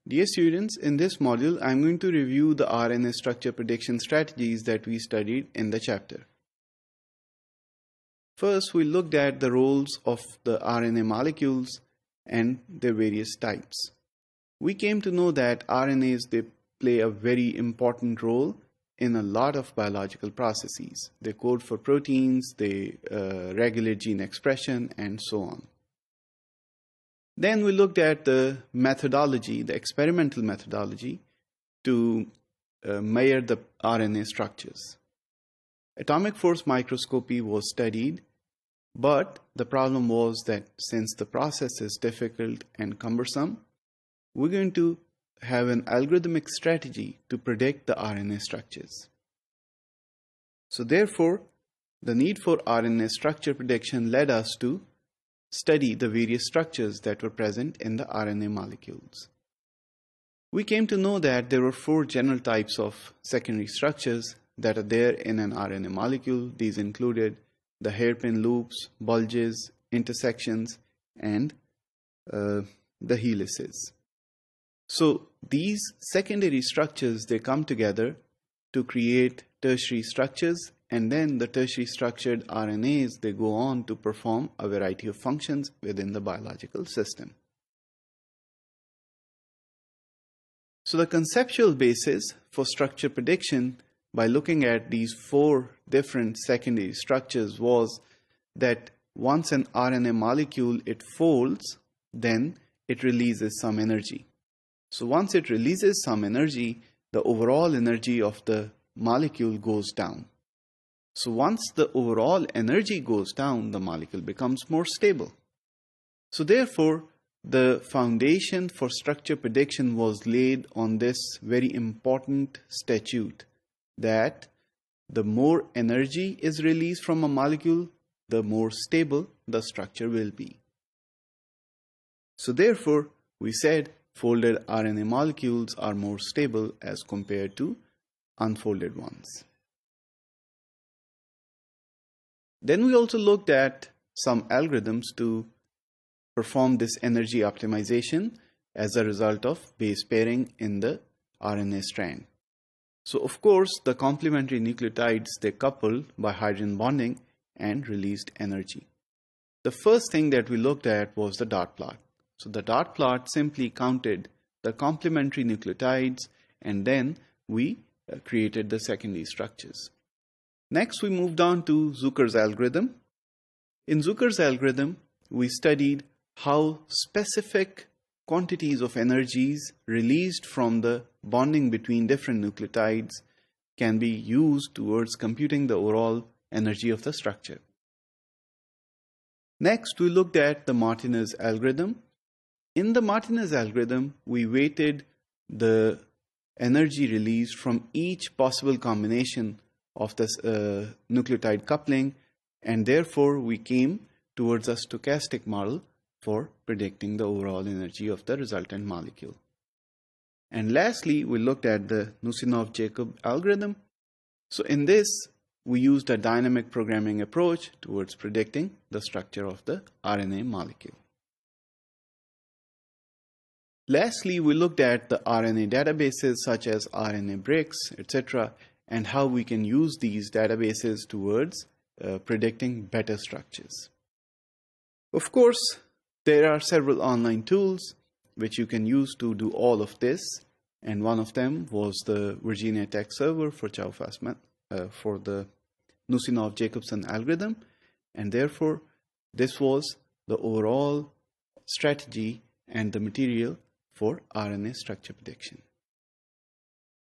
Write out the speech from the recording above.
Dear students, in this module, I'm going to review the RNA structure prediction strategies that we studied in the chapter. First, we looked at the roles of the RNA molecules and their various types. We came to know that RNAs, they play a very important role in a lot of biological processes. They code for proteins, they regulate gene expression, and so on. Then we looked at the methodology, the experimental methodology to measure the RNA structures. Atomic force microscopy was studied, but the problem was that since the process is difficult and cumbersome, we're going to have an algorithmic strategy to predict the RNA structures. So therefore, the need for RNA structure prediction led us to study the various structures that were present in the RNA molecules. We came to know that there were 4 general types of secondary structures that are there in an RNA molecule. These included the hairpin loops, bulges, intersections, and the helices. So these secondary structures, they come together to create tertiary structures, and then the tertiary structured RNAs, they go on to perform a variety of functions within the biological system. So the conceptual basis for structure prediction by looking at these 4 different secondary structures was that once an RNA molecule, it folds, then it releases some energy. So once it releases some energy, the overall energy of the molecule goes down. So once the overall energy goes down, the molecule becomes more stable. So therefore, the foundation for structure prediction was laid on this very important statute that the more energy is released from a molecule, the more stable the structure will be. So therefore, we said folded RNA molecules are more stable as compared to unfolded ones. Then we also looked at some algorithms to perform this energy optimization as a result of base pairing in the RNA strand. So of course, the complementary nucleotides, they coupled by hydrogen bonding and released energy. The first thing that we looked at was the dot plot. So the dot plot simply counted the complementary nucleotides, and then we created the secondary structures. Next, we moved on to Zucker's algorithm. In Zucker's algorithm, we studied how specific quantities of energies released from the bonding between different nucleotides can be used towards computing the overall energy of the structure. Next, we looked at the Martinez algorithm. In the Martinez algorithm, we weighted the energy released from each possible combination of this nucleotide coupling, and therefore we came towards a stochastic model for predicting the overall energy of the resultant molecule. And lastly, we looked at the Nusinov-Jacob algorithm. So in this, we used a dynamic programming approach towards predicting the structure of the RNA molecule. Lastly, we looked at the RNA databases such as RNA-Bricks, etc., and how we can use these databases towards predicting better structures. Of course, there are several online tools which you can use to do all of this, and one of them was the Virginia Tech server for for the Nusinov-Jacobson algorithm, and therefore this was the overall strategy and the material for RNA structure prediction.